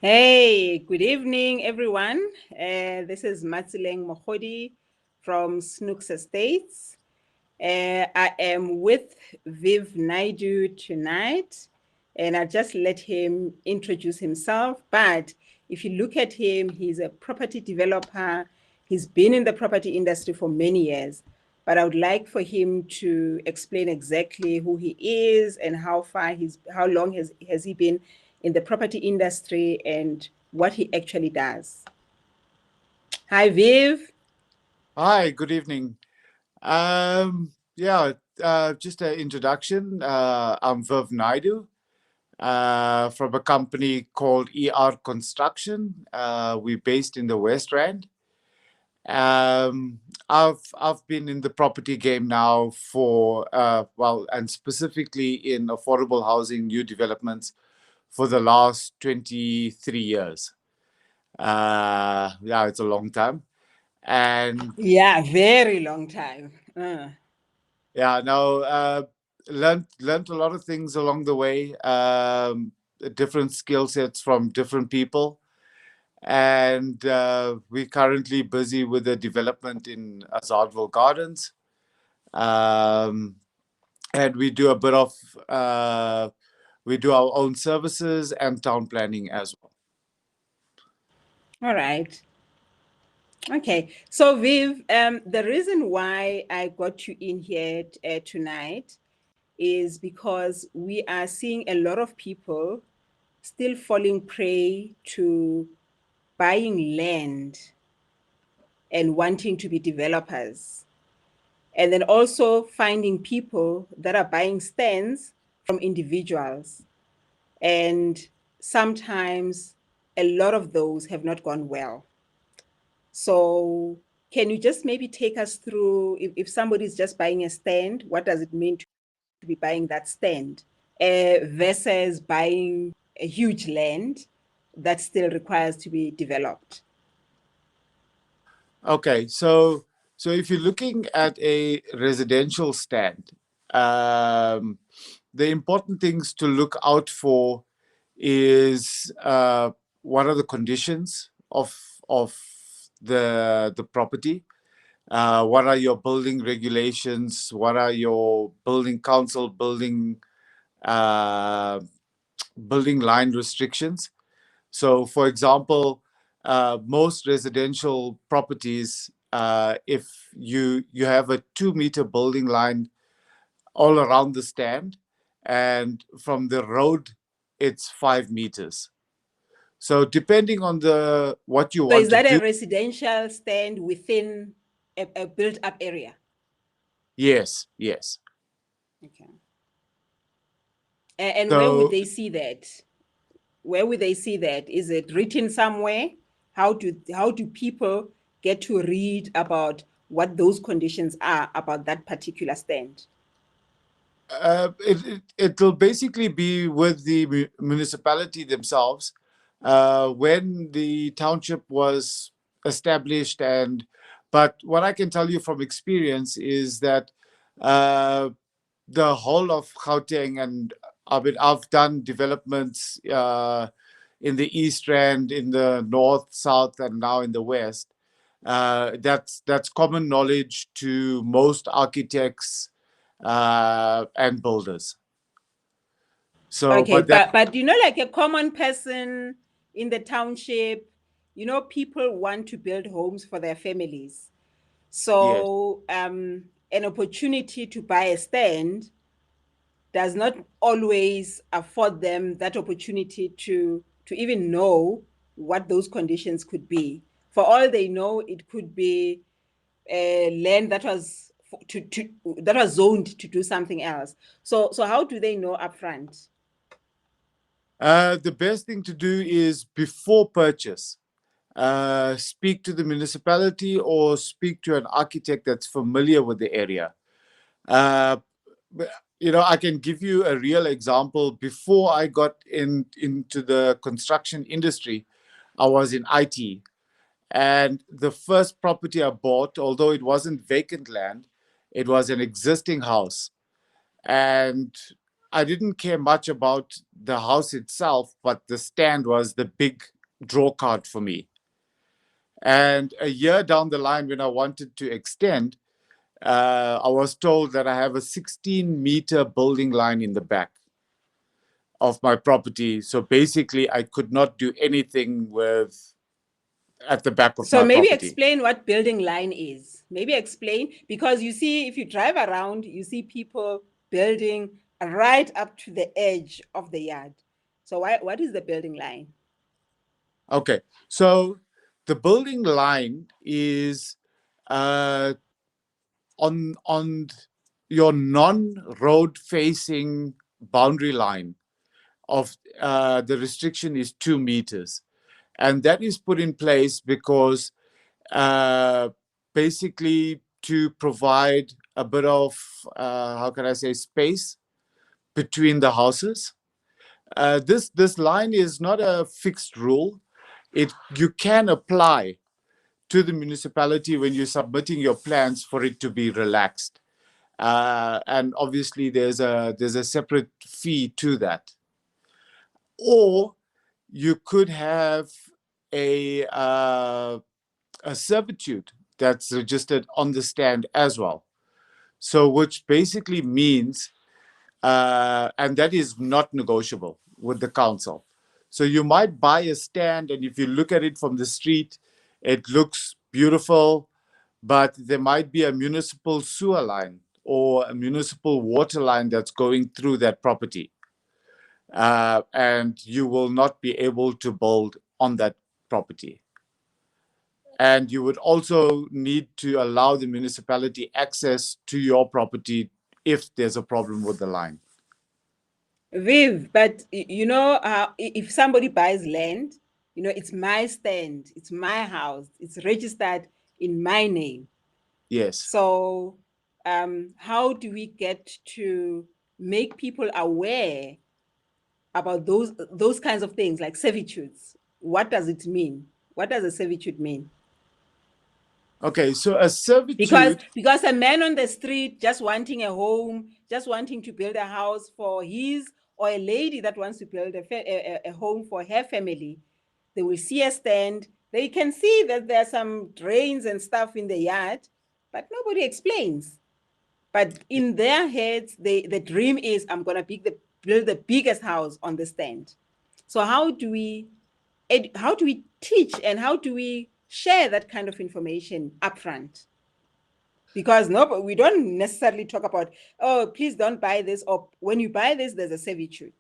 Hey, good evening, everyone. This is Matseleng Mogodi from Snooks Estates. I am with Vin Naidoo tonight, and I'll just let him introduce himself. But if you look at him, he's a property developer. He's been in the property industry for many years. But I would like for him to explain exactly who he is and how long has he been in the property industry and what he actually does. Hi, Viv. Hi, good evening. Just an introduction. I'm Vin Naidoo from a company called ER Construction. We're based in the West Rand. I've been in the property game now for and specifically in affordable housing, new developments for the last 23 years. It's a long time. And Yeah, very long time. Yeah, no, learned a lot of things along the way. Different skill sets from different people, and we're currently busy with the development in Azadville Gardens, um, and we do a bit of we do our own services and town planning as well. All right. Okay. So, Viv, the reason why I got you in here tonight is because we are seeing a lot of people still falling prey to buying land and wanting to be developers. And then also finding people that are buying stands from individuals. And sometimes a lot of those have not gone well. So, can you just maybe take us through if somebody's just buying a stand, what does it mean to be buying that stand versus buying a huge land that still requires to be developed? Okay, so if you're looking at a residential stand, um, the important things to look out for is what are the conditions of the property? What are your building regulations? What are your building council uh, building line restrictions? So, for example, most residential properties, if you have a 2 meter building line all around the stand, and from the road, it's 5 meters. So depending on the what you So, want is to that a do, residential stand within a built up area? yes, yes. Okay. And where would So they see that? Where would they see that? Is it written somewhere? How do people get to read about what those conditions are about that particular stand? it'll basically be with the municipality themselves. When the township was established, but what I can tell you from experience is that uh, the whole of Gauteng, and I've done developments in the East Rand, in the North, South, and now in the West. That's common knowledge to most architects and builders. So, Okay, but that but like a common person in the township, people want to build homes for their families. yes, So an opportunity to buy a stand does not always afford them that opportunity to even know what those conditions could be. For all they know, it could be a land that was zoned to do something else. So how do they know upfront? the best thing to do is before purchase. Speak to the municipality or speak to an architect that's familiar with the area. Uh, I can give you a real example. Before I got into the construction industry, I was in IT. And the first property I bought, although it wasn't vacant land, it was an existing house. And I didn't care much about the house itself, but the stand was the big draw card for me. And a year down the line, when I wanted to extend, I was told that I have a 16-meter building line in the back of my property. So basically, I could not do anything with at the back of So my maybe property. explain what building line is. Maybe explain, because you see, if you drive around, you see people building right up to the edge of the yard. So what is the building line? Okay, so the building line is uh, on your non-road facing boundary line of the restriction is 2 meters, and that is put in place because uh, basically to provide a bit of how can I say space between the houses. This line is not a fixed rule. It You can apply to the municipality when you're submitting your plans for it to be relaxed. And obviously there's a separate fee to that. Or you could have a a servitude that's registered on the stand as well. So which basically means and that is not negotiable with the council. So you might buy a stand, and if you look at it from the street, it looks beautiful, but there might be a municipal sewer line or a municipal water line that's going through that property. And you will not be able to build on that property. And you would also need to allow the municipality access to your property if there's a problem with the line. Viv, but you know, if somebody buys land, you know, it's my stand, it's my house, it's registered in my name. Yes. So, how do we get to make people aware about those kinds of things like servitudes? What does it mean? What does a servitude mean? Okay, so a because servitude. because a man on the street just wanting a home, just wanting to build a house for his, or a lady that wants to build a home for her family, they will see a stand, they can see that there are some drains and stuff in the yard, but nobody explains. But in their heads, the dream is, I'm going to build the biggest house on the stand. So how do we teach and how do we share that kind of information upfront? Because no, we don't necessarily talk about, oh, please don't buy this, or when you buy this, there's a servitude.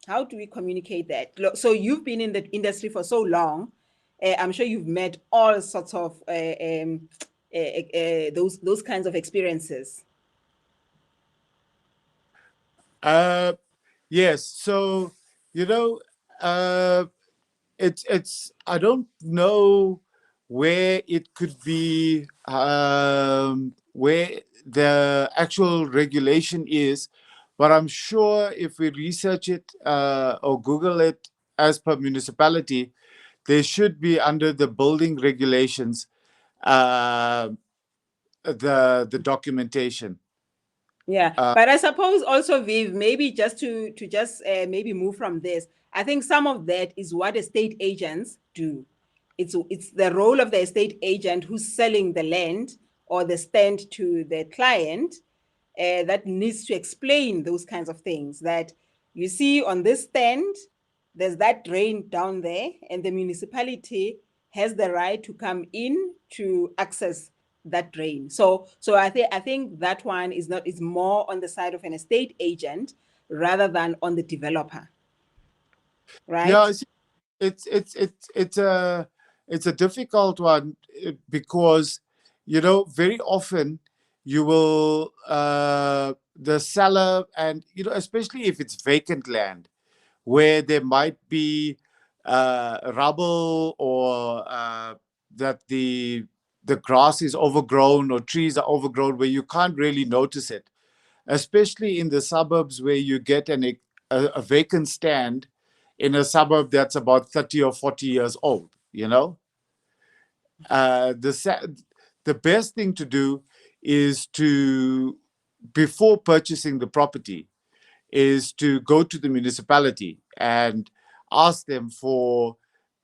How do we communicate that? So you've been in the industry for so long. I'm sure you've met all sorts of those kinds of experiences. Yes. So you know, uh, it's I don't know where it could be, where the actual regulation is, but I'm sure if we research it or Google it as per municipality, they should be under the building regulations, uh, the documentation. Yeah, Uh, but I suppose also, Viv, maybe just to just maybe move from this, I think some of that is what estate agents do. It's the role of the estate agent who's selling the land or the stand to the client, that needs to explain those kinds of things. That you see on this stand, there's that drain down there, and the municipality has the right to come in to access that drain. So I think that one is more on the side of an estate agent rather than on the developer, yeah, right? it's a difficult one because very often you will the seller, and especially if it's vacant land where there might be rubble, or that the grass is overgrown or trees are overgrown where you can't really notice it, especially in the suburbs where you get a vacant stand in a suburb that's about 30 or 40 years old. uh, the sa- the best thing to do is to, before purchasing the property, is to go to the municipality and ask them for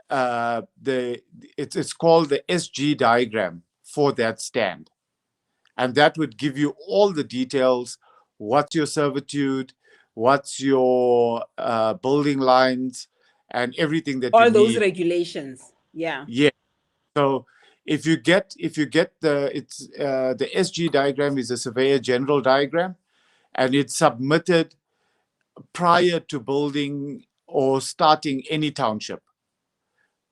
the it's called the SG diagram for that stand, and that would give you all the details. What's your servitude? What's your building lines? And everything that you All those need. regulations. Yeah. Yeah. So if you get the SG diagram is a surveyor general diagram, and it's submitted prior to building or starting any township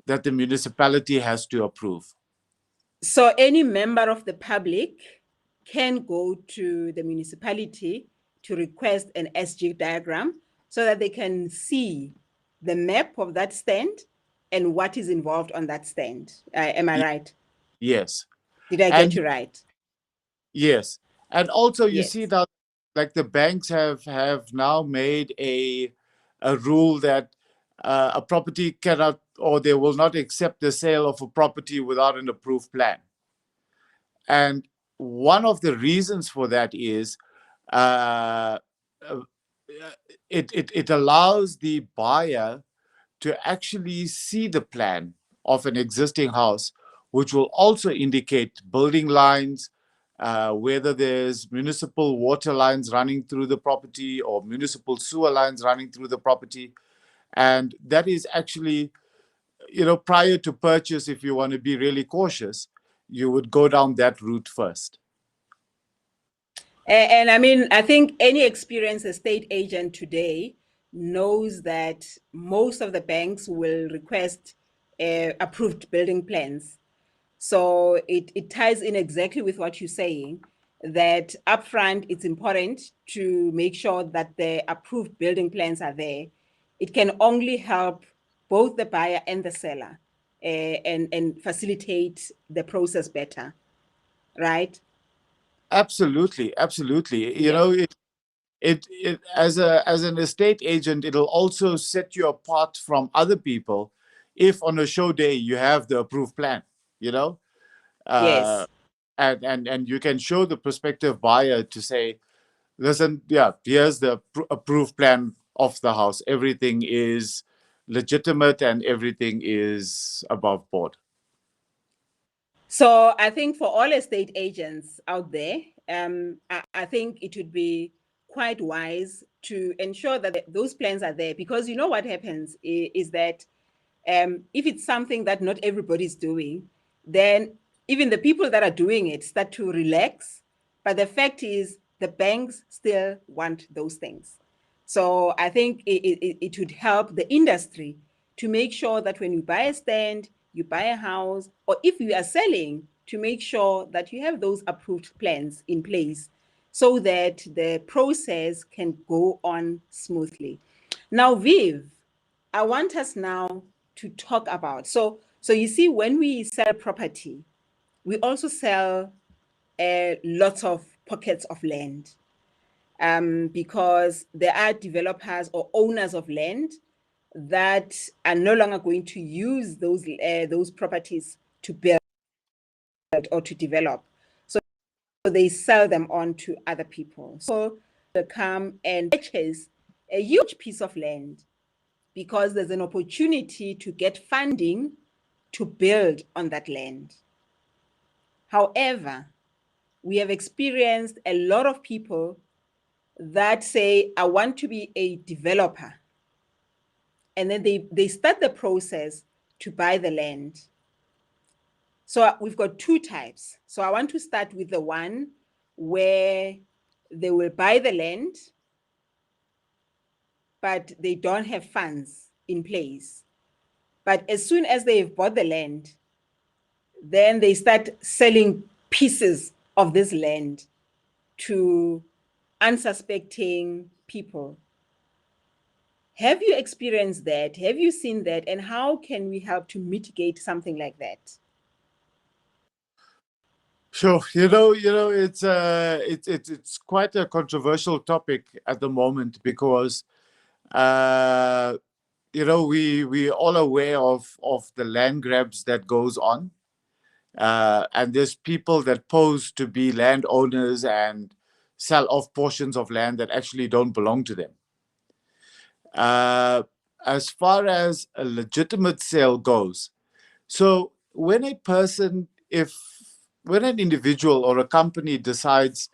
that the municipality has to approve. So any member of the public can go to the municipality to request an SG diagram so that they can see the map of that stand and what is involved on that stand. Am I right? Yes. Did I get And you right? yes. And also you see Yes. that like the banks have now made a rule that a property cannot, or they will not accept the sale of a property without an approved plan. And one of the reasons for that is uh, uh, it allows the buyer to actually see the plan of an existing house, which will also indicate building lines, whether there's municipal water lines running through the property or municipal sewer lines running through the property. And that is actually, prior to purchase, if you want to be really cautious, you would go down that route first. And I mean, I think any experienced estate agent today knows that most of the banks will request approved building plans. So it ties in exactly with what you're saying, that upfront it's important to make sure that the approved building plans are there. It can only help both the buyer and the seller and facilitate the process better, right? Absolutely, absolutely. Yeah. It as an estate agent, it'll also set you apart from other people if on a show day you have the approved plan, you know, uh, Yes. and you can show the prospective buyer to say, listen, yeah, here's the approved plan of the house. Everything is legitimate and everything is above board. So I think for all estate agents out there, I think it would be quite wise to ensure that those plans are there, because you know what happens is that if it's something that not everybody's doing, then even the people that are doing it start to relax. But the fact is, the banks still want those things. So I think it would help the industry to make sure that when you buy a stand, you buy a house, or if you are selling, to make sure that you have those approved plans in place so that the process can go on smoothly. Now, Viv, I want us now to talk about, so you see, when we sell property, we also sell lots of pockets of land, because there are developers or owners of land that are no longer going to use those properties to build or to develop. So they sell them on to other people. So they come and purchase a huge piece of land because there's an opportunity to get funding to build on that land. However, we have experienced a lot of people that say, I want to be a developer. And then they start the process to buy the land. So we've got two types. So I want to start with the one where they will buy the land, but they don't have funds in place. But as soon as they've bought the land, then they start selling pieces of this land to unsuspecting people. Have you experienced that? Have you seen that? And how can we help to mitigate something like that? Sure, it's quite a controversial topic at the moment because uh, we all aware of the land grabs that goes on, and there's people that pose to be landowners and sell off portions of land that actually don't belong to them. Uh, as far as a legitimate sale goes, so when a person, if when an individual or a company decides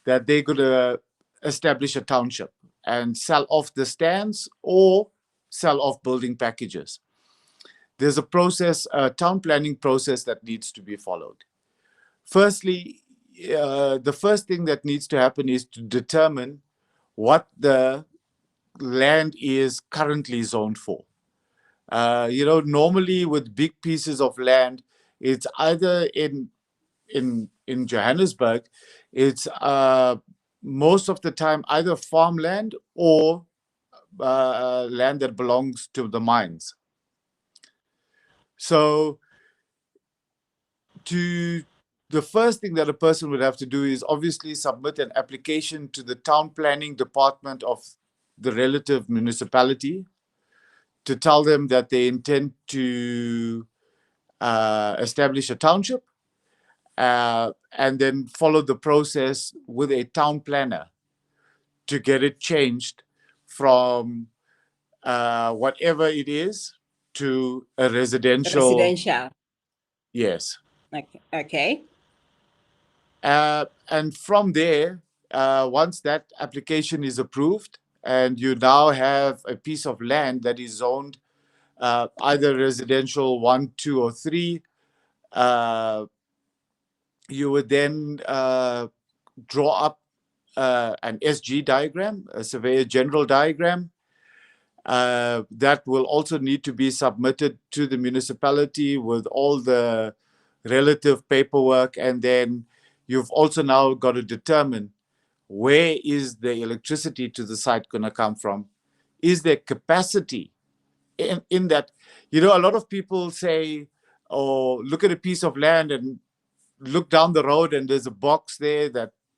that they're going to establish a township and sell off the stands or sell off building packages, there's a process, a town planning process that needs to be followed. Firstly, the first thing that needs to happen is to determine what the land is currently zoned for. Normally with big pieces of land, it's either in Johannesburg, it's most of the time either farmland or land that belongs to the mines. So to the first thing that a person would have to do is obviously submit an application to the town planning department of the relative municipality to tell them that they intend to establish a township, and then follow the process with a town planner to get it changed from whatever it is to a residential. Residential. Yes. Okay. Okay. And from there, once that application is approved, and you now have a piece of land that is zoned either residential 1, 2, or 3, you would then draw up an SG diagram, a surveyor general diagram, that will also need to be submitted to the municipality with all the relative paperwork. And then you've also now got to determine where is the electricity to the site going to come from? Is there capacity in that? A lot of people say, oh, look at a piece of land and look down the road and there's a box there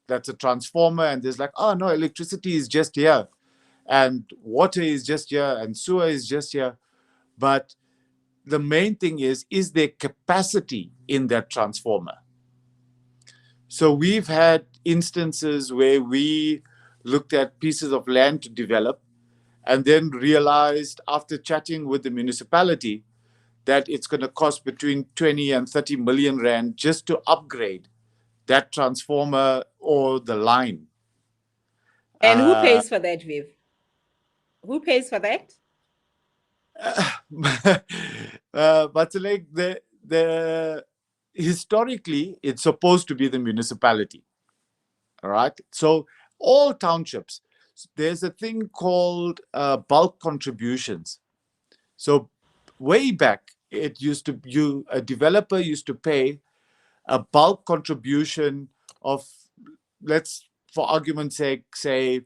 that's a transformer, and there's like, oh no, electricity is just here and water is just here and sewer is just here. But the main thing is there capacity in that transformer? So we've had instances where we looked at pieces of land to develop and then realized after chatting with the municipality that it's going to cost between 20 and 30 million rand just to upgrade that transformer or the line. And who pays for that, Viv? Who pays for that? Matseleng, the historically, it's supposed to be the municipality. All right. So all townships, there's a thing called bulk contributions. So way back, it used to a developer used to pay a bulk contribution of, let's for argument's sake say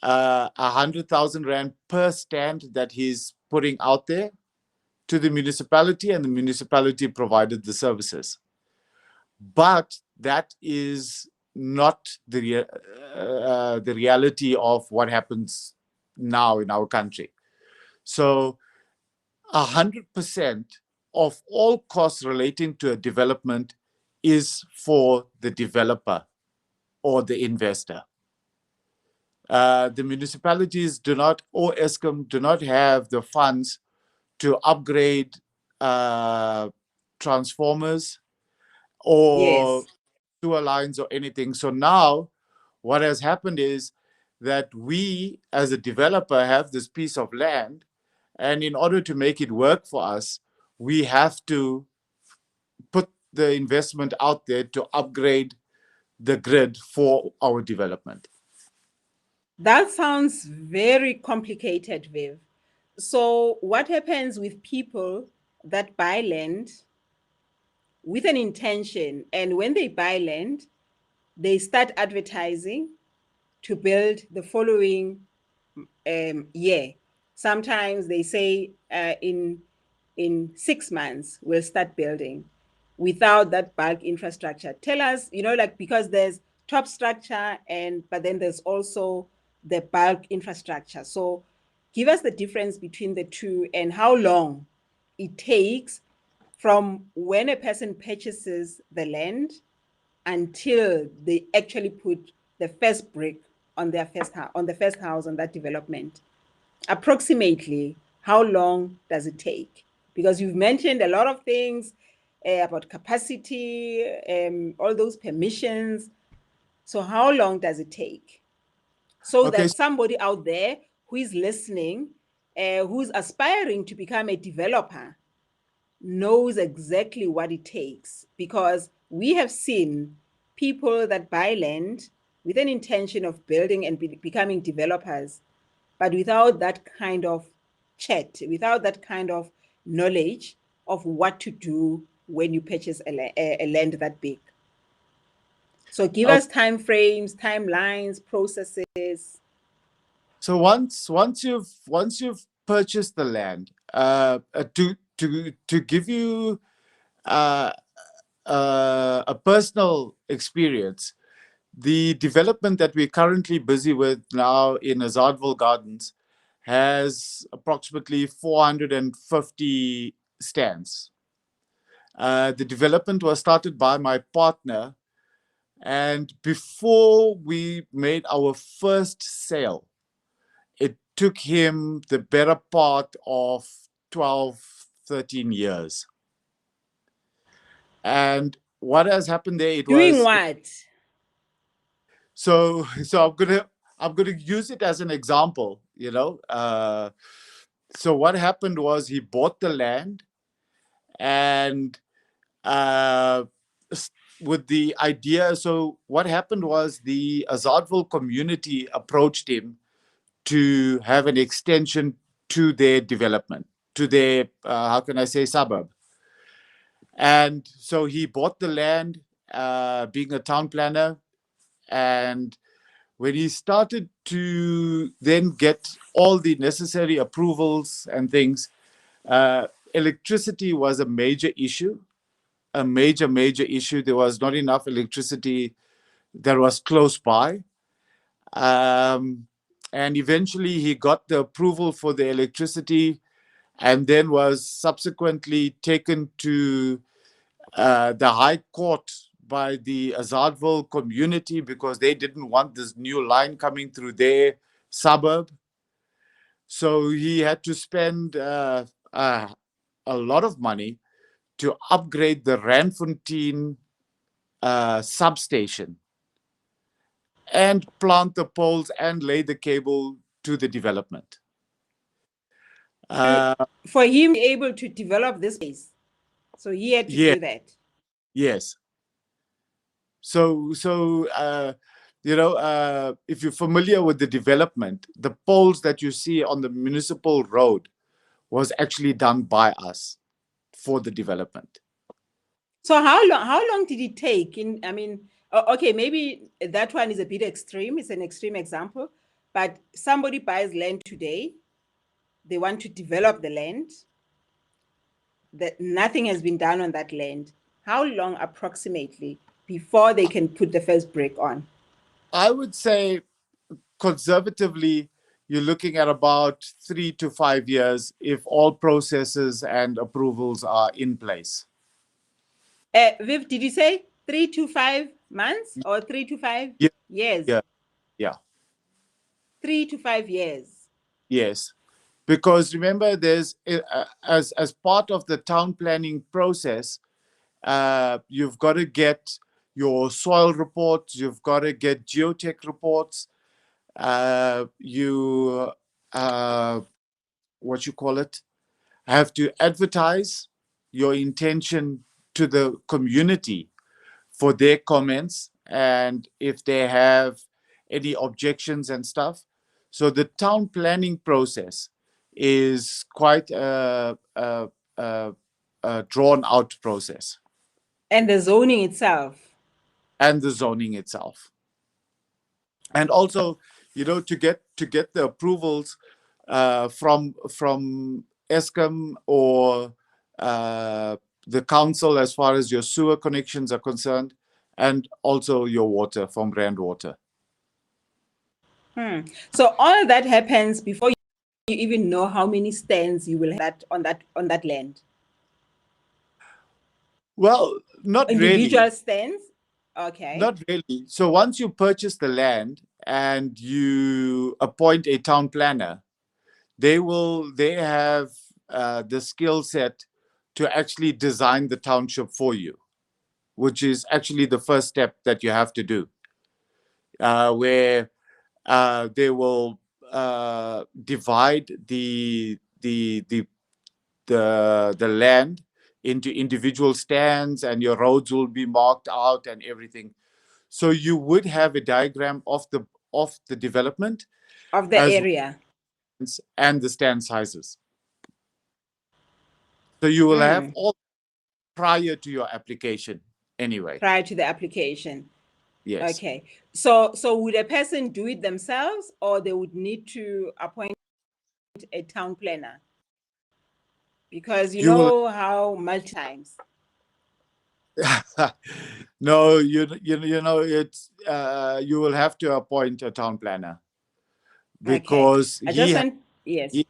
100,000 rand per stand that he's putting out there to the municipality, and the municipality provided the services. But that is not the reality of what happens now in our country. So 100% of all costs relating to a development is for the developer or the investor. The municipalities do not, or Eskom do not have the funds to upgrade transformers or Yes. sewer lines or anything. So now what has happened is that we as a developer have this piece of land, and in order to make it work for us, we have to put the investment out there to upgrade the grid for our development. That sounds very complicated, Viv. So, what happens with people that buy land with an intention, and when they buy land, they start advertising to build the following year? Sometimes they say in 6 months we'll start building without that bulk infrastructure. Tell us, like, because there's top structure but then there's also the bulk infrastructure. So give us the difference between the two and how long it takes from when a person purchases the land until they actually put the first brick on their first house, on the first house on that development. Approximately, how long does it take? Because you've mentioned a lot of things about capacity, all those permissions. So, how long does it take? So Okay. that somebody out there who is listening, who's aspiring to become a developer, knows exactly what it takes. Because we have seen people that buy land with an intention of building and becoming developers, but without that kind of chat, without that kind of knowledge of what to do when you purchase a land that big. So give Okay. us time frames, timelines, processes. So once you've purchased the land, to give you uh, a personal experience, the development that we're currently busy with now in Azadville Gardens has approximately 450 stands. The development was started by my partner, and before we made our first sale, it took him the better part of 12, 13 years. And what has happened there, it Doing was what? so I'm gonna use it as an example, so what happened was he bought the land, and uh, with the idea. So what happened was the Azadville community approached him to have an extension to their development, to their, how can I say, suburb. And so he bought the land, being a town planner. And when he started to then get all the necessary approvals and things, electricity was a major issue, a major issue. There was not enough electricity that was close by. Um, and eventually he got the approval for the electricity, and then was subsequently taken to the High Court by the Azadville community because they didn't want this new line coming through their suburb. So he had to spend a lot of money to upgrade the Randfontein substation and plant the poles and lay the cable to the development. To, Uh, for him to be able to develop this place. So he had to yeah, do that. yes. So, if you're familiar with the development, the poles that you see on the municipal road was actually done by us for the development. So how long did it take? Okay, maybe that one is a bit extreme. It's an extreme example, but somebody buys land today, they want to develop the land, that nothing has been done on that land. How long approximately before they can put the first brick on? I would say conservatively, you're looking at about 3 to 5 years if all processes and approvals are in place. Viv, did you say 3 to 5 months or 3 to 5 Yeah, years? yeah, yeah, 3 to 5 years. yes. Because remember, there's as part of the town planning process, you've got to get your soil reports, you've got to get geotech reports, you what you call it, have to advertise your intention to the community for their comments and if they have any objections and stuff. So the town planning process is quite a drawn out process, And the zoning itself. and the zoning itself. And also, to get the approvals from Eskom or the council as far as your sewer connections are concerned, and also your water from Rand Water. So all of that happens before you even know how many stands you will have on that land. Well, not really. Individual stands. Okay. Not really. So once you purchase the land and you appoint a town planner, they have the skill set to actually design the township for you, which is actually the first step that you have to do, where they will divide the land into individual stands, and your roads will be marked out and everything. So you would have a diagram of the development Of the as well area. as and the stand sizes. So you will have Mm. all prior to your application anyway. Prior to the application. Yes. Okay. So would a person do it themselves, or they would need to appoint a town planner? Because you You will know how much times. no, you know it's you will have to appoint a town planner Okay. because I just want, he yes. has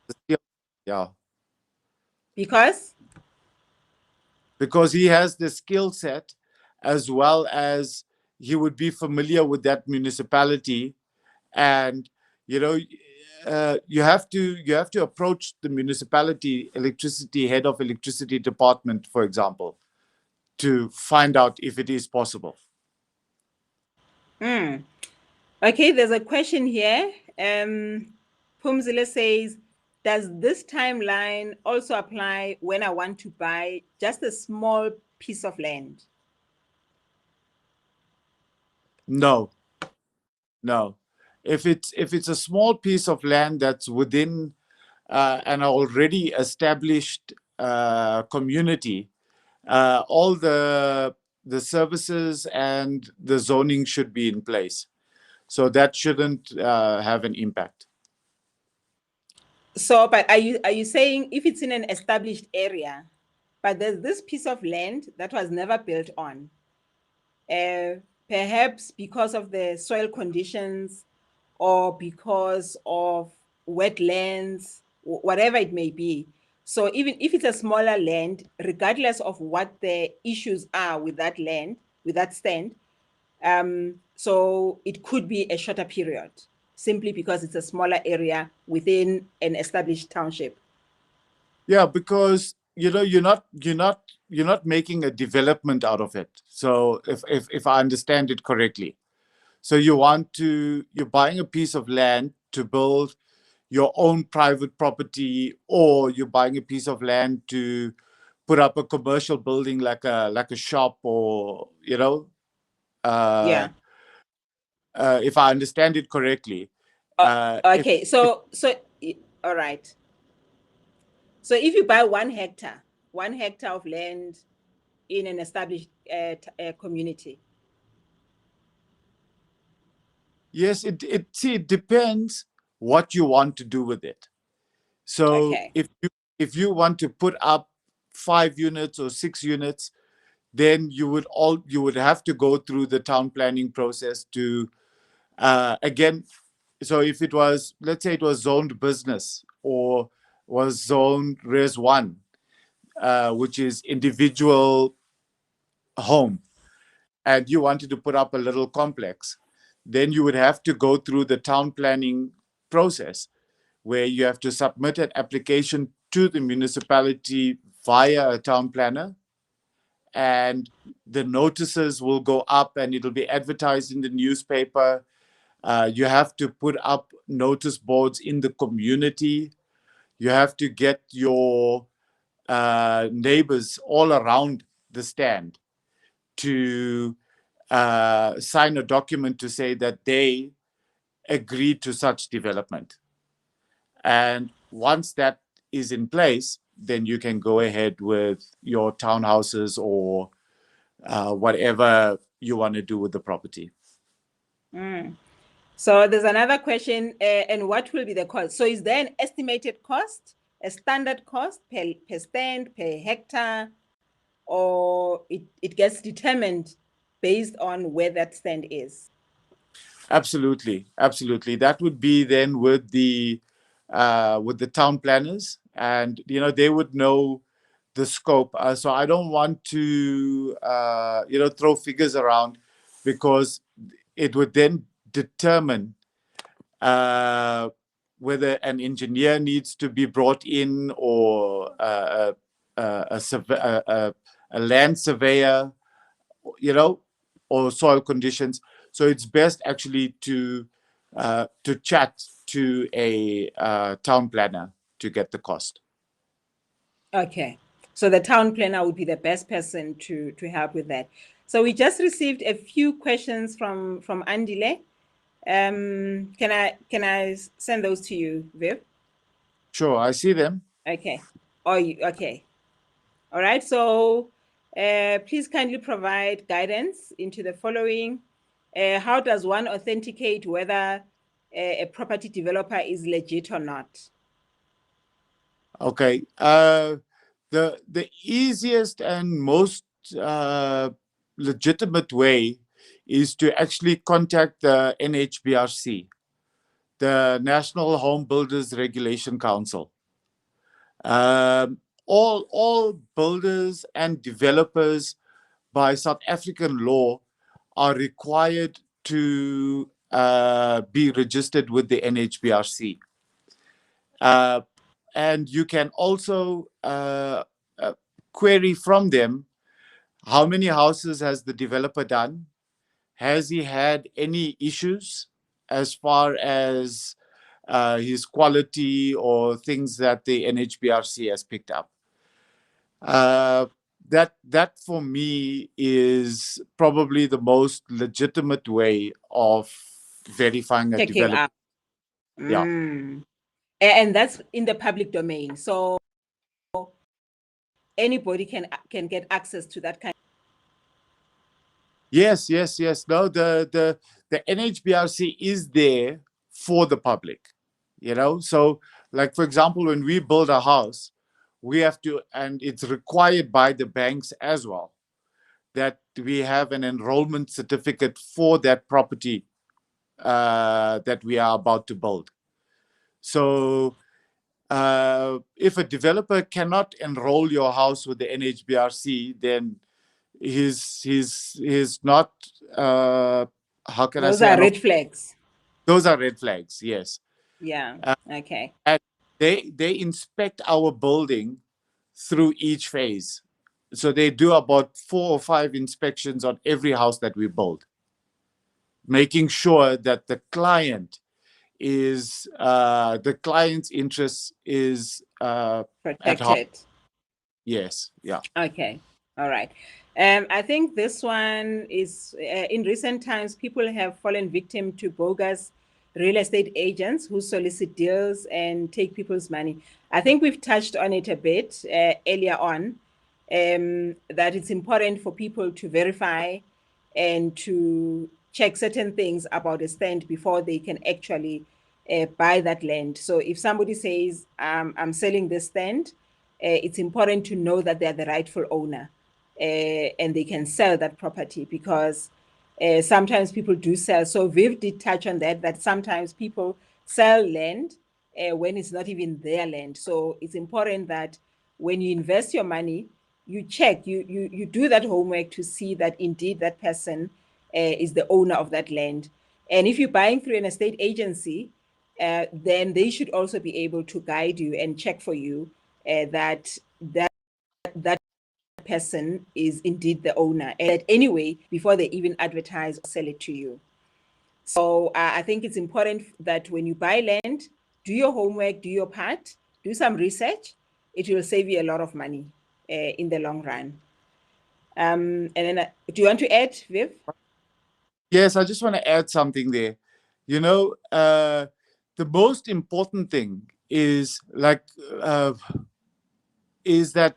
the skill, yeah, Because because he has the skill set, as well as he would be familiar with that municipality. And you know, you have to approach the municipality electricity head of electricity department, for example, to find out if it is possible. mm, okay, there's a question here. Pumzile says, does this timeline also apply when I want to buy just a small piece of land? No, no. If it's a small piece of land that's within an already established community, all the services and the zoning should be in place. So that shouldn't have an impact. So, but are you saying if it's in an established area, but there's this piece of land that was never built on, uh, perhaps because of the soil conditions or because of wetlands, whatever it may be. So even if it's a smaller land, regardless of what the issues are with that land, with that stand, so it could be a shorter period simply because it's a smaller area within an established township. Yeah, because you're not making a development out of it. So if I understand it correctly, so you're buying a piece of land to build your own private property, or you're buying a piece of land to put up a commercial building like a shop, or uh, Yeah. if I understand it correctly, Uh, if okay. All right. So if you buy 1 hectare, 1 hectare of land in an established community. yes, it depends what you want to do with it. So Okay. if you want to put up 5 units or 6 units, then you would have to go through the town planning process to again. So if it was, let's say, it was zoned business, or was zoned res one, which is individual home, and you wanted to put up a little complex, then you would have to go through the town planning process, where you have to submit an application to the municipality via a town planner, and the notices will go up and it'll be advertised in the newspaper. You have to put up notice boards in the community. You have to get your neighbors all around the stand to sign a document to say that they agreed to such development. And once that is in place, then you can go ahead with your townhouses, or whatever you want to do with the property. Mm. So there's another question, and what will be the cost? So is there an estimated cost, a standard cost per stand, per hectare, or it gets determined based on where that stand is? Absolutely, absolutely. That would be then with the town planners, and they would know the scope. So I don't want to throw figures around, because it would then determine whether an engineer needs to be brought in, or a land surveyor, you know, or soil conditions. So it's best actually to chat to a town planner to get the cost. Okay. So the town planner would be the best person to help with that. So we just received a few questions from Andile. Can I send those to you, Viv? Sure, I see them. Okay. Oh, okay. All right. So please kindly provide guidance into the following. How does one authenticate whether a property developer is legit or not? Okay. The easiest and most legitimate way is to actually contact the NHBRC, the National Home Builders Regulation Council. All builders and developers by South African law are required to be registered with the NHBRC. And you can also query from them, how many houses has the developer done? Has he had any issues as far as his quality or things that the NHBRC has picked up? That for me is probably the most legitimate way of verifying a Checking developer. out. Yeah. And that's in the public domain. So anybody can get access to that kind. Yes. No, the NHBRC is there for the public. So like, for example, when we build a house, we have to, and it's required by the banks as well, that we have an enrollment certificate for that property that we are about to build. So if a developer cannot enroll your house with the NHBRC, then he's not, how can I Those say, are red flags. those are red flags. Yes. Yeah. Okay. And they inspect our building through each phase. So they do about 4 or 5 inspections on every house that we build, making sure that the client's interest is at heart. Protected. Yes. Yeah. Okay. All right. I think this one is in recent times, people have fallen victim to bogus real estate agents who solicit deals and take people's money. I think we've touched on it a bit earlier on, that it's important for people to verify and to check certain things about a stand before they can actually buy that land. So if somebody says, I'm selling this stand, it's important to know that they're the rightful owner and they can sell that property, because sometimes people do sell. So Viv did touch on that sometimes people sell land when it's not even their land. So it's important that when you invest your money, you check, you do that homework to see that indeed that person is the owner of that land. And if you're buying through an estate agency, then they should also be able to guide you and check for you that person is indeed the owner, and that anyway before they even advertise or sell it to you. So I think it's important that when you buy land, do your homework, do your part, do some research. It will save you a lot of money in the long run. And then, do you want to add, Viv? Yes, I just want to add something there. The most important thing is is that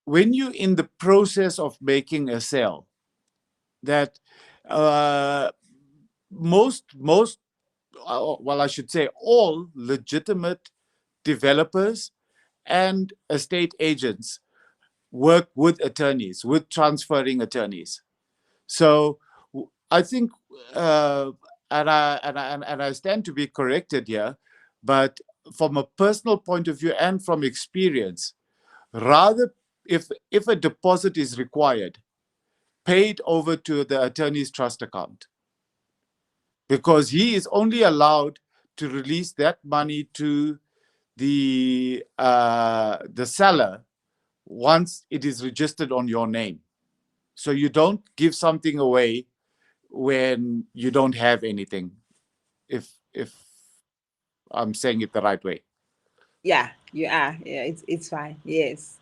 when you're in the process of making a sale, that uh, most well, I should say all legitimate developers and estate agents work with attorneys, with transferring attorneys. So I think, and I stand to be corrected here, but from a personal point of view and from experience, rather, if a deposit is required, pay it over to the attorney's trust account, because he is only allowed to release that money to the seller once it is registered on your name. So you don't give something away when you don't have anything, if I'm saying it the right way. Yeah, you are. Yeah, it's fine. Yes.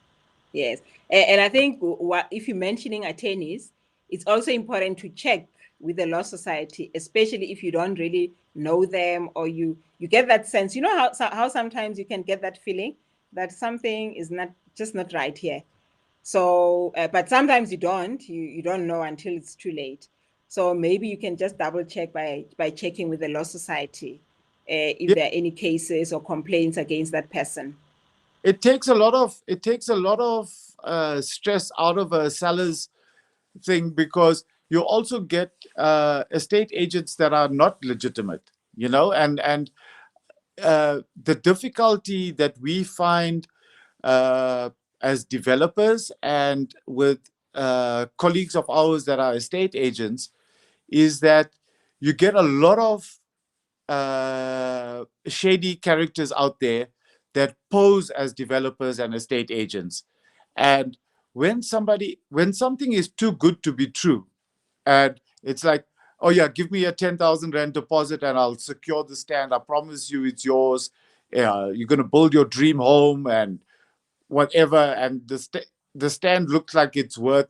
Yes. And I think what if you're mentioning attorneys, it's also important to check with the law society, especially if you don't really know them, or you get that sense. You know how sometimes you can get that feeling that something is not just not right here. So, but sometimes you don't. You don't know until it's too late. So maybe you can just double check by checking with the law society if Yeah, there are any cases or complaints against that person. it takes a lot of stress out of a seller's thing, because you also get estate agents that are not legitimate, and the difficulty that we find uh, as developers and with colleagues of ours that are estate agents is that you get a lot of shady characters out there that pose as developers and estate agents. And when something is too good to be true, and it's like, oh yeah, give me a 10,000 rand deposit and I'll secure the stand. I promise you it's yours. You're going to build your dream home and whatever. And the stand looks like it's worth,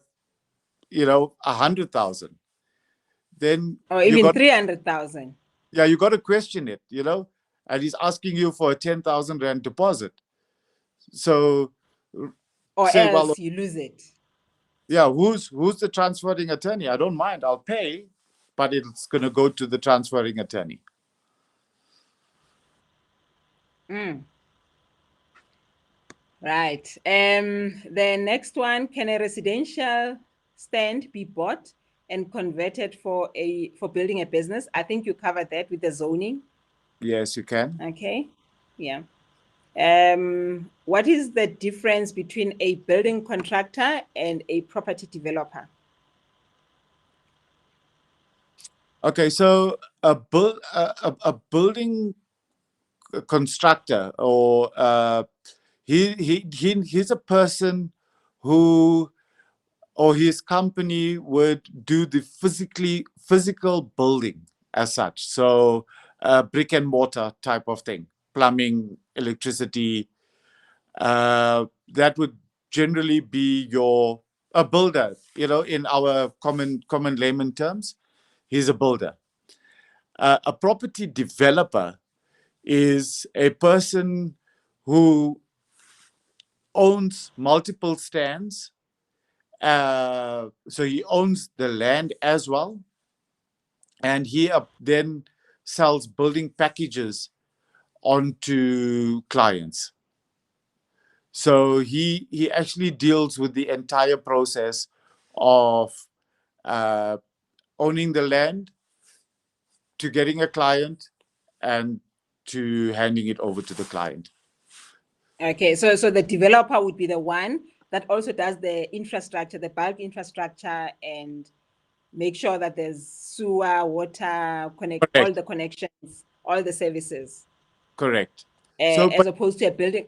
100,000. Then Or you even got, 300,000. yeah, you got to question it. And he's asking you for a 10,000 rand deposit. So Or say, well, else you lose it. yeah, who's the transferring attorney? I don't mind. I'll pay, but it's going to go to the transferring attorney. Mm, right. The next one, can a residential stand be bought and converted for building a business? I think you covered that with the zoning. Yes, you can. Okay. Yeah. What is the difference between a building contractor and a property developer? Okay, so a building constructor, or he's a person who, or his company would do the physical building as such. So brick and mortar type of thing, plumbing, electricity. That would generally be your a builder. In our common layman terms, he's a builder. A property developer is a person who owns multiple stands. So he owns the land as well, and he then sells building packages onto clients. So he actually deals with the entire process of uh, owning the land, to getting a client, and to handing it over to the client. Okay, so the developer would be the one that also does the infrastructure, the bulk infrastructure, and make sure that there's sewer, water, connect all Correct. the connections, all the services, Correct. So, as but opposed to a building.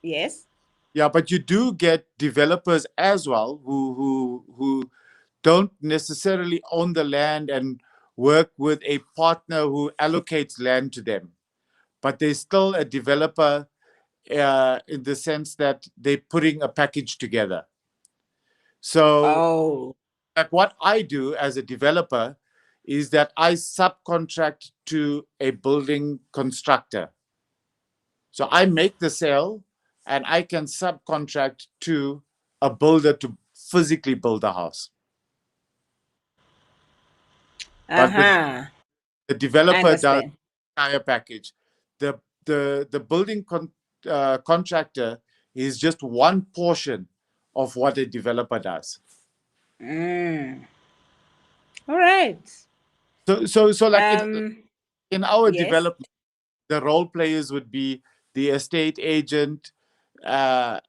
Yes. yeah, but you do get developers as well who don't necessarily own the land and work with a partner who allocates land to them, but they're still a developer in the sense that they're putting a package together. So, Oh, like what I do as a developer is that I subcontract to a building constructor. So I make the sale and I can subcontract to a builder to physically build a house. But with uh-huh. the I developer does understand. the entire package. The building contractor is just one portion of what a developer does. Mm. All right. So like Um, in our yes. development, the role players would be the estate agent, the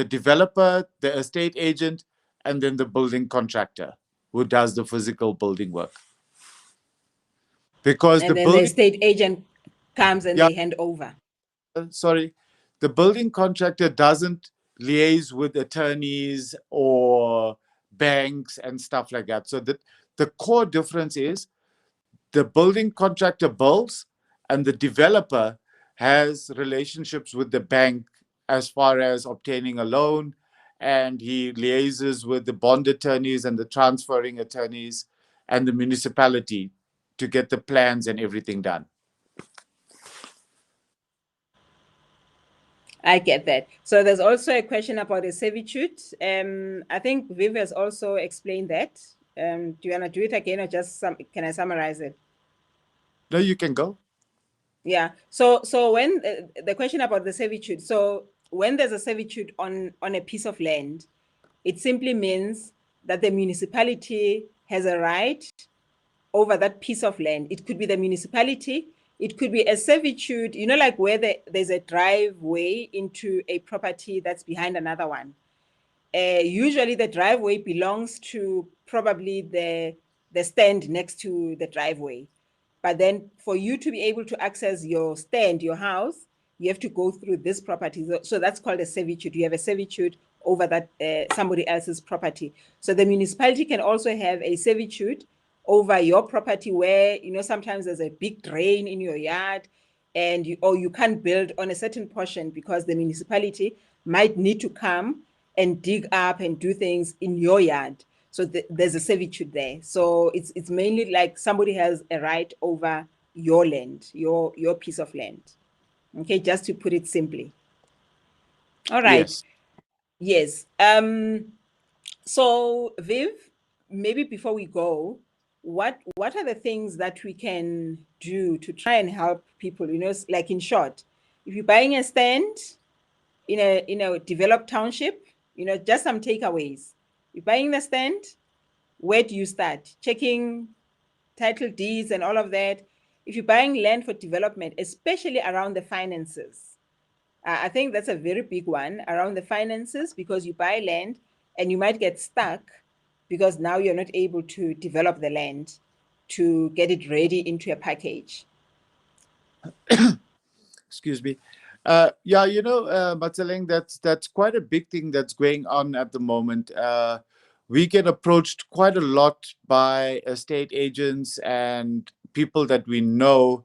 developer, the estate agent, and then the building contractor who does the physical building work. because And the then the building, estate agent comes and yeah, they hand over. sorry, the building contractor doesn't liaise with attorneys or banks and stuff like that. So the core difference is the building contractor builds and the developer has relationships with the bank as far as obtaining a loan, and he liaises with the bond attorneys and the transferring attorneys and the municipality to get the plans and everything done. I get that. So there's also a question about a servitude. I think Viv has also explained that. Do you want to do it again, or just can I summarize it? No, you can go. Yeah. So when the question about the servitude, so when there's a servitude on a piece of land, it simply means that the municipality has a right over that piece of land. It could be the municipality, it could be a servitude, like where there's a driveway into a property that's behind another one. Usually the driveway belongs to probably the stand next to the driveway. But then for you to be able to access your stand, your house, you have to go through this property. So that's called a servitude. You have a servitude over that somebody else's property. So the municipality can also have a servitude over your property where, sometimes there's a big drain in your yard and you can't build on a certain portion because the municipality might need to come and dig up and do things in your yard. So there's a servitude there. So it's mainly like somebody has a right over your land, your piece of land. Okay, just to put it simply. All right. Yes. Yes. So Viv, maybe before we go, what are the things that we can do to try and help people? Like in short, if you're buying a stand in a developed township, just some takeaways. You're buying the stand, where do you start? Checking title deeds and all of that. If you're buying land for development, especially around the finances, I think that's a very big one around the finances, because you buy land and you might get stuck because now you're not able to develop the land to get it ready into a package. Excuse me. Yeah, Matseleng, that's quite a big thing that's going on at the moment. We get approached quite a lot by estate agents and people that we know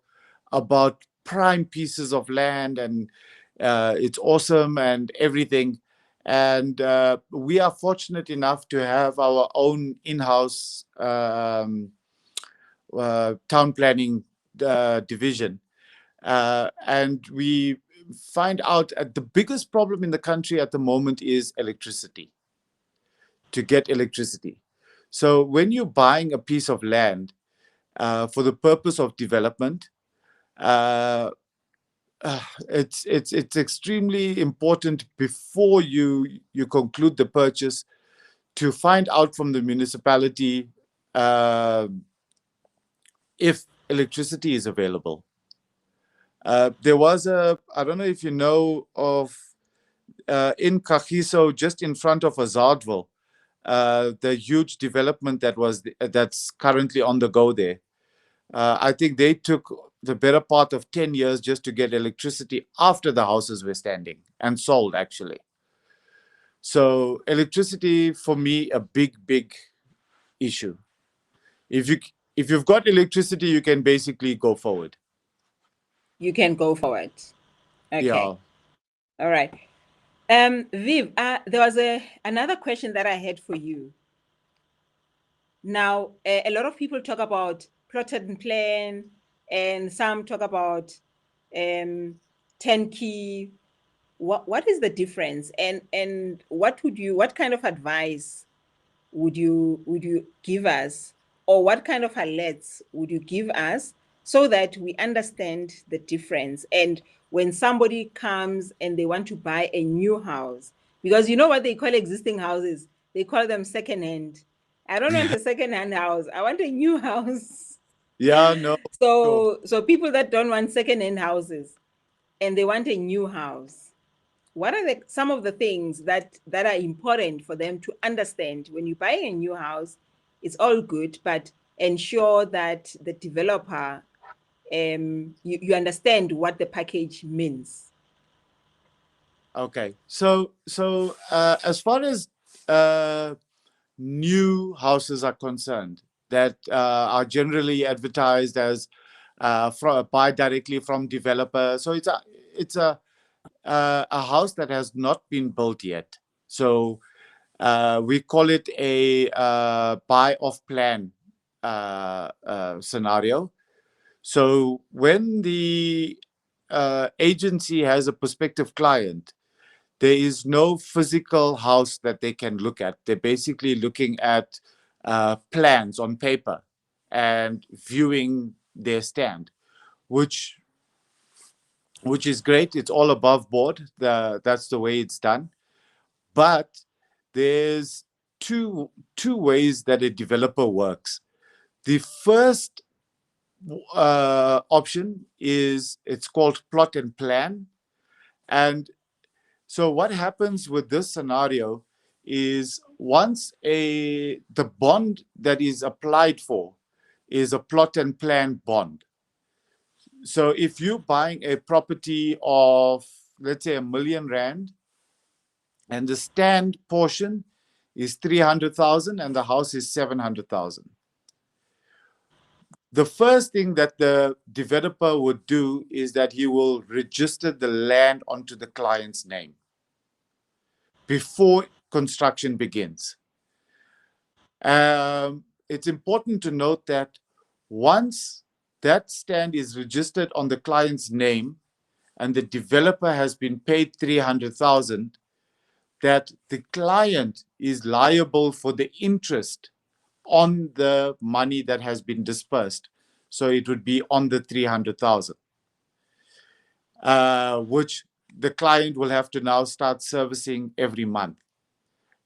about prime pieces of land, and it's awesome and everything. And we are fortunate enough to have our own in-house town planning division. And we find out the biggest problem in the country at the moment is electricity, to get electricity. So when you're buying a piece of land for the purpose of development, uh, it's extremely important before you conclude the purchase to find out from the municipality uh, if electricity is available. There was I don't know if you know of, in Kagiso, just in front of Azadville, the huge development that's currently on the go there. I think they took the better part of 10 years just to get electricity after the houses were standing and sold, actually. So electricity, for me, a big issue. If you if you've got electricity, you can basically go forward. You can go forward. Okay. Yeah. All right. Viv, there was another question that I had for you. Now, a lot of people talk about plotted and plan, and some talk about turnkey. What is the difference, and what kind of advice would you give us, or what kind of alerts would you give us so that we understand the difference? And when somebody comes and they want to buy a new house, because you know what they call existing houses, they call them secondhand. I don't want a secondhand house, I want a new house. Yeah, no, sure. So people that don't want secondhand houses and they want a new house, what are some of the things that are important for them to understand? When you buy a new house, it's all good, but ensure that the developer you understand what the package means. Okay. So as far as new houses are concerned that are generally advertised as buy directly from developer. So it's a house that has not been built yet. So we call it a buy off plan scenario. So when the agency has a prospective client, there is no physical house that they can look at. They're basically looking at plans on paper and viewing their stand, which which is great. It's all above board. That's the way it's done. But there's two ways that a developer works. The first option is it's called plot and plan, and so what happens with this scenario is once the bond that is applied for is a plot and plan bond. So if you're buying a property of, let's say, R1 million, and the stand portion is 300,000 and the house is 700,000. The first thing that the developer would do is that he will register the land onto the client's name before construction begins. It's important to note that once that stand is registered on the client's name and the developer has been paid 300,000, that the client is liable for the interest on the money that has been dispersed. So it would be on the 300,000, which the client will have to now start servicing every month,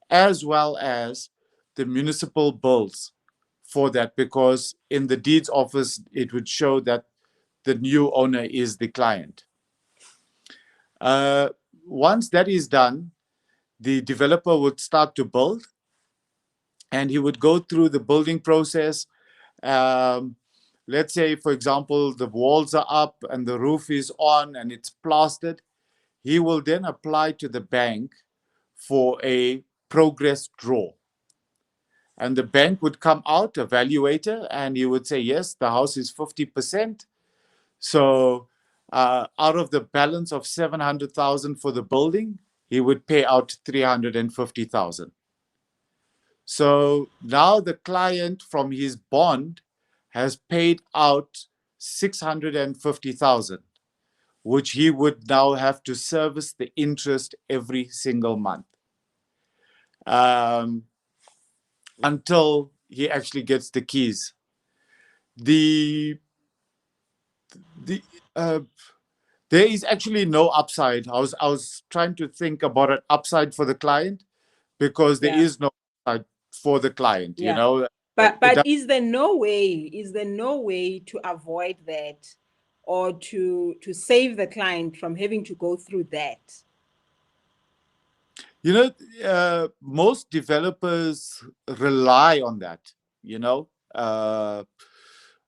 as well as the municipal bills for that, because in the deeds office, it would show that the new owner is the client. Uh, Once that is done, the developer would start to build and he would go through the building process. Um, let's say, for example, the walls are up and the roof is on and it's plastered. He will then apply to the bank for a progress draw. And the bank would come out, evaluator, and he would say, yes, the house is 50%. So out of the balance of 700,000 for the building, he would pay out 350,000. So now the client from his bond has paid out 650,000, which he would now have to service the interest every single month um, until he actually gets the keys. The the There is actually no upside. I was trying to think about an upside for the client because there Yeah. is no upside for the client. Yeah. It, But it is there no way to avoid that, or to save the client from having to go through that? Most developers rely on that. You know.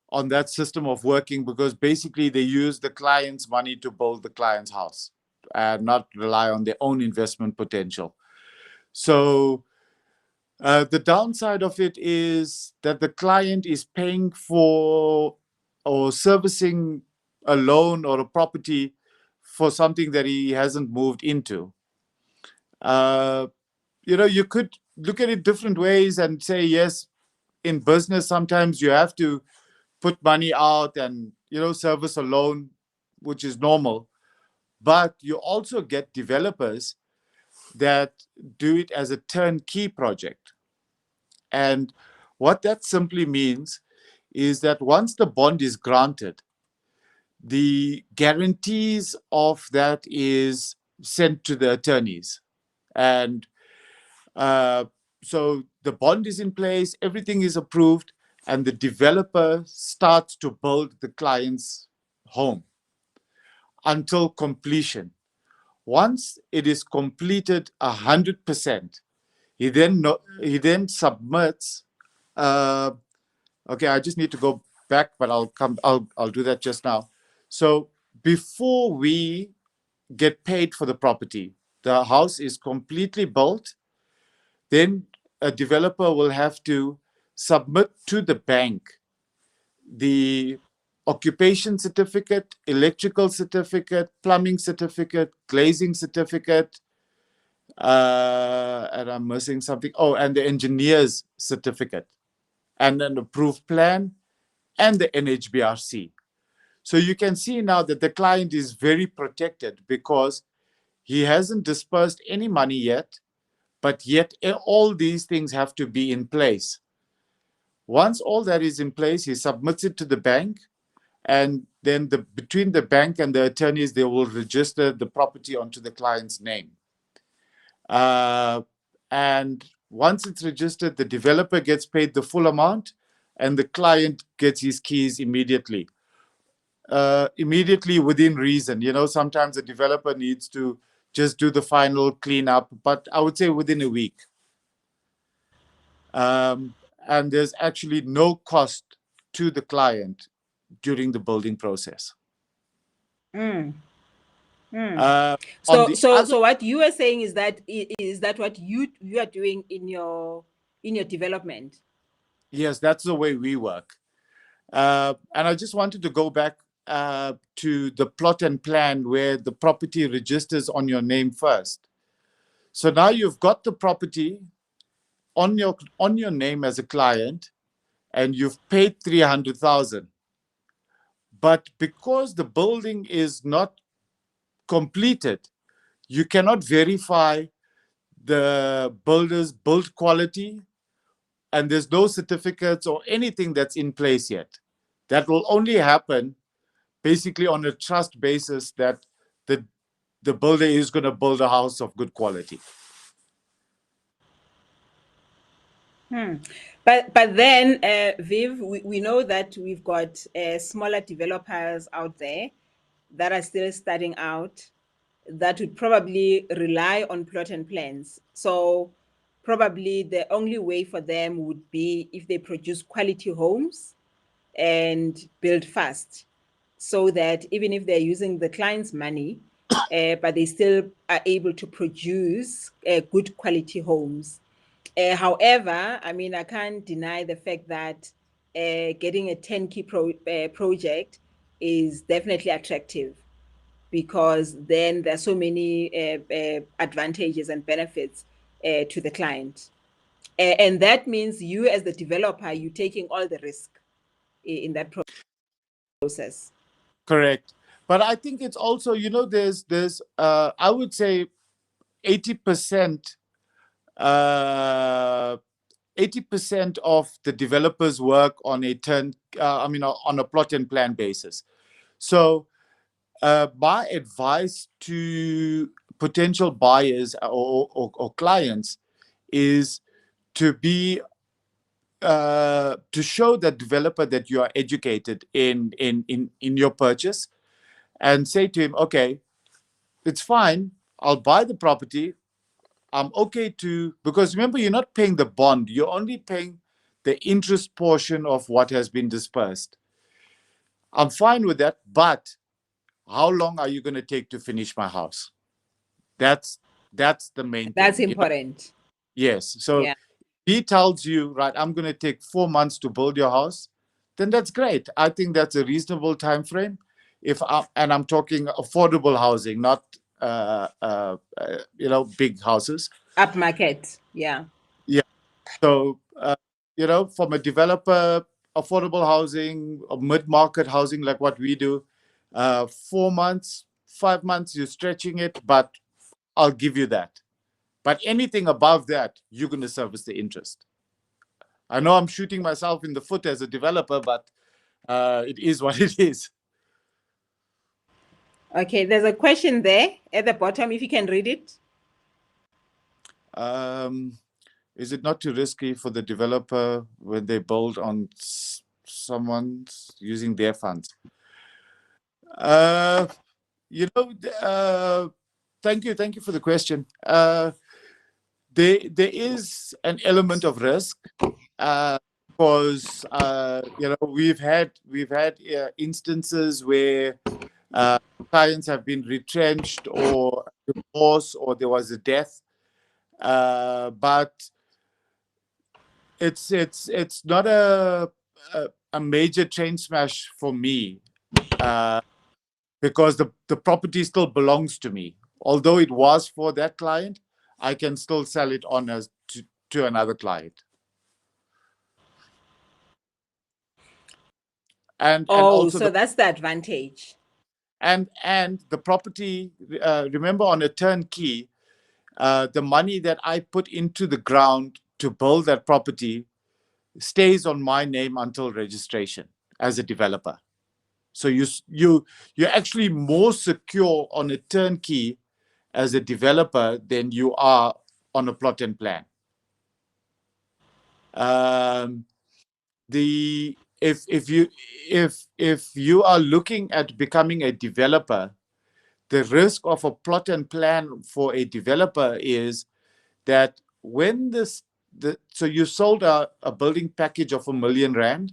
On that system of working because basically they use the client's money to build the client's house and not rely on their own investment potential. So the downside of it is that the client is paying for or servicing a loan or a property for something that he hasn't moved into. Uh, you could look at it different ways and say, yes, in business, sometimes you have to put money out and service a loan, which is normal. But you also get developers that do it as a turnkey project. And what that simply means is that once the bond is granted, the guarantees of that is sent to the attorneys. And so the bond is in place, everything is approved, and the developer starts to build the client's home until completion. Once it is completed 100%, he then submits. Okay, I just need to go back, but I'll do that just now. So before we get paid for the property, the house is completely built, then a developer will have to submit to the bank the occupation certificate, electrical certificate, plumbing certificate, glazing certificate, and I'm missing something. Oh, and the engineer's certificate, and an approved plan, and the NHBRC. So you can see now that the client is very protected because he hasn't dispersed any money yet, but yet all these things have to be in place. Once all that is in place, he submits it to the bank, and then between the bank and the attorneys, they will register the property onto the client's name. And once it's registered, the developer gets paid the full amount, and the client gets his keys immediately. Immediately within reason. Sometimes the developer needs to just do the final cleanup, but I would say within a week. And there's actually no cost to the client during the building process. Mm. On So, the so, other, so what you are saying is that what you are doing in your development? yes, that's the way we work. And I just wanted to go back to the plot and plan where the property registers on your name first. So now you've got the property on your name as a client, and you've paid 300,000. But because the building is not completed, you cannot verify the builder's build quality, and there's no certificates or anything that's in place yet. That will only happen basically on a trust basis that the builder is going to build a house of good quality. But then, Viv, we know that we've got smaller developers out there that are still starting out that would probably rely on plot and plans. So probably the only way for them would be if they produce quality homes and build fast, so that even if they're using the client's money, but they still are able to produce good quality homes. However, I mean, I can't deny the fact that getting a 10-key project is definitely attractive, because then there are so many advantages and benefits to the client. And that means you, as the developer, you're taking all the risk in that process. Correct. But I think it's also, there's I would say 80% 80% of the developers work on on a plot and plan basis. So my advice to potential buyers or clients is to be to show that developer that you are educated in your purchase, and say to him, okay, it's fine, I'll buy the property. I'm okay to, because remember, you're not paying the bond, you're only paying the interest portion of what has been dispersed. I'm fine with that, but how long are you going to take to finish my house? That's the main That's thing. important. Yes. So Yeah. he tells you, right, I'm going to take 4 months to build your house, then that's great. I think that's a reasonable time frame. And I'm talking affordable housing, not big houses. Upmarket. Yeah. Yeah. So from a developer, affordable housing or mid-market housing like what we do, 4 months, 5 months, you're stretching it, but I'll give you that. But anything above that, you're going to service the interest. I know I'm shooting myself in the foot as a developer, but it is what it is. Okay, there's a question there at the bottom, if you can read it. Is it not too risky for the developer when they build on someone using their funds? Thank you for the question. There is an element of risk. because we've had instances where clients have been retrenched or divorced or there was a death, but it's not a major chain smash for me, because the property still belongs to me. Although it was for that client, I can still sell it on as to another client. And also so that's the advantage. and the property, remember, on a turnkey, the money that I put into the ground to build that property stays on my name until registration as a developer. So you're actually more secure on a turnkey as a developer than you are on a plot and plan. If you are looking at becoming a developer, the risk of a plot and plan for a developer is that when so you sold a building package of R1 million,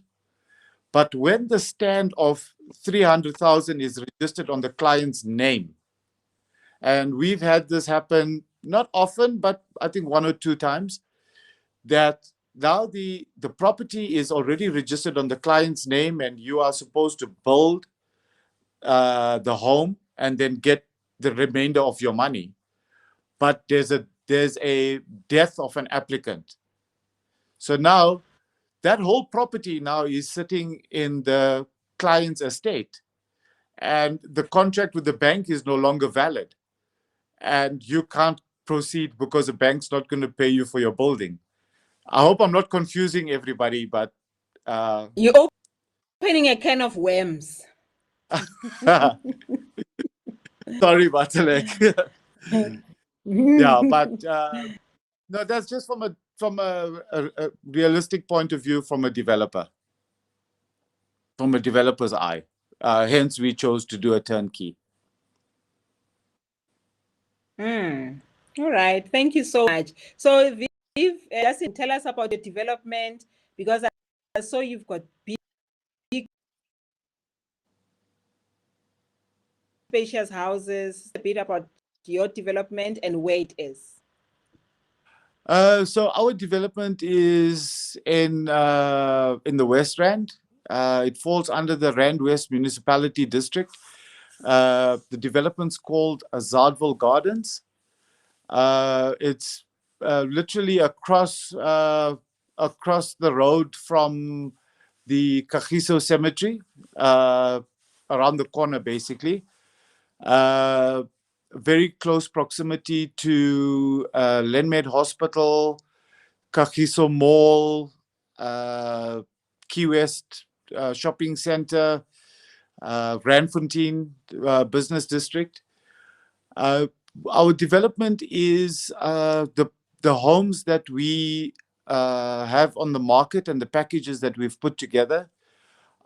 but when the stand of 300,000 is registered on the client's name, and we've had this happen not often, but I think 1 or 2 times, that now the property is already registered on the client's name, and you are supposed to build the home and then get the remainder of your money. But there's a death of an applicant. So now that whole property now is sitting in the client's estate, and the contract with the bank is no longer valid, and you can't proceed because the bank's not going to pay you for your building. I hope I'm not confusing everybody, but You're opening a can of worms. sorry, Matseleng. Yeah, but no, that's just from a realistic point of view, from a developer's eye. Hence, we chose to do a turnkey. All right. Thank you so much. So, Viv, just tell us about the development, because I saw you've got big spacious houses. A bit about your development and where it is. So our development is in the West Rand. It falls under the Rand West Municipality District. The development's called Azadville Gardens. It's literally across the road from the Kagiso Cemetery, around the corner, basically. Very close proximity to Lenmed Hospital, Kagiso Mall, Key West Shopping Center, Randfontein Business District. Our development is the homes that we have on the market and the packages that we've put together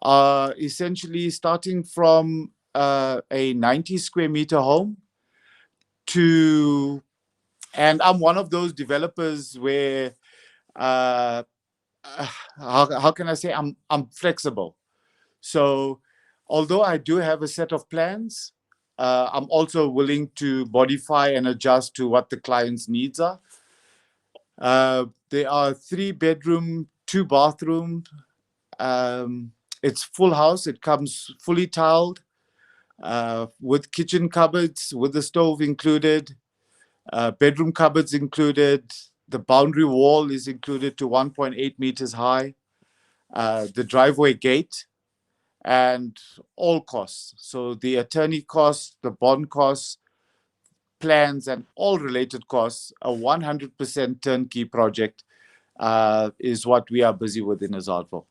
are essentially starting from a 90 square meter home to, and I'm one of those developers where how can I say, I'm flexible. So although I do have a set of plans, I'm also willing to modify and adjust to what the client's needs are. There are 3 bedroom, 2 bathroom. It's full house. It comes fully tiled, with kitchen cupboards, with the stove included, bedroom cupboards included. The boundary wall is included to 1.8 meters high. The driveway gate, and all costs. So the attorney costs, the bond costs, plans, and all related costs, a 100% turnkey project is what we are busy with in Azadville.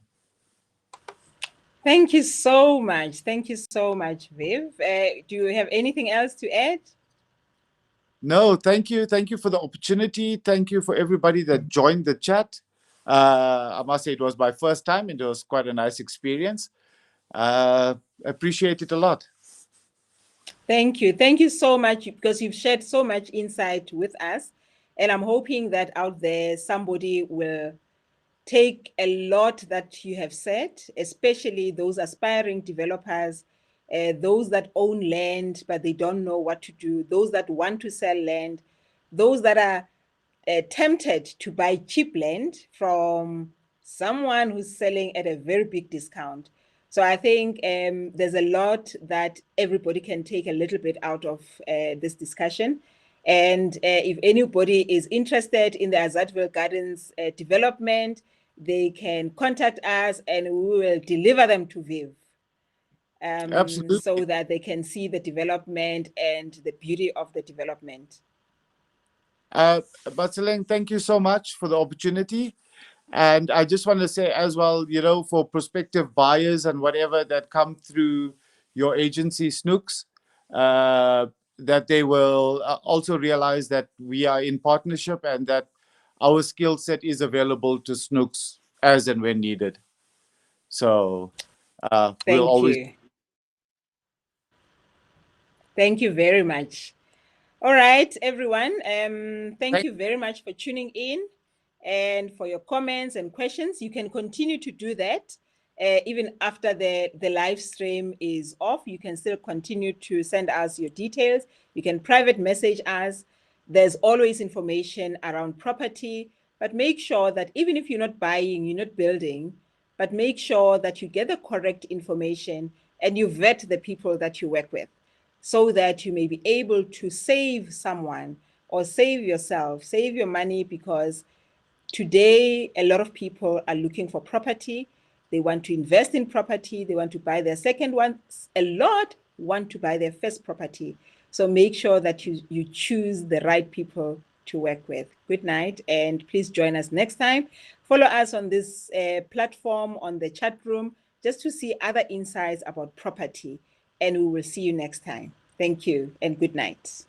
Thank you so much. Thank you so much, Viv. Do you have anything else to add? No, thank you. Thank you for the opportunity. Thank you for everybody that joined the chat. I must say it was my first time, and it was quite a nice experience. Appreciate it a lot. Thank you. Thank you so much, because you've shared so much insight with us. And I'm hoping that out there somebody will take a lot that you have said, especially those aspiring developers, those that own land but they don't know what to do, those that want to sell land, those that are tempted to buy cheap land from someone who's selling at a very big discount. So I think there's a lot that everybody can take a little bit out of this discussion. And if anybody is interested in the Azadville Gardens development, they can contact us and we will deliver them to Viv Absolutely. so that they can see the development and the beauty of the development. Matseleng, thank you so much for the opportunity. And I just want to say as well, for prospective buyers and whatever that come through your agency, Snooks, that they will also realize that we are in partnership and that our skill set is available to Snooks as and when needed. So we'll Thank always. you. Thank you very much. All right, everyone. Thank Thank, you very much for tuning in and for your comments and questions. You can continue to do that even after the live stream is off. You can still continue to send us your details. You can private message us. There's always information around property, but make sure that even if you're not buying, you're not building, but make sure that you get the correct information and you vet the people that you work with so that you may be able to save someone or save yourself, save your money, because today a lot of people are looking for property. They want to invest in property. They want to buy their second one. A lot want to buy their first property. So make sure that you choose the right people to work with. Good night, and please join us next time. Follow us on this platform, on the chat room, just to see other insights about property. And we will see you next time. Thank you, and good night.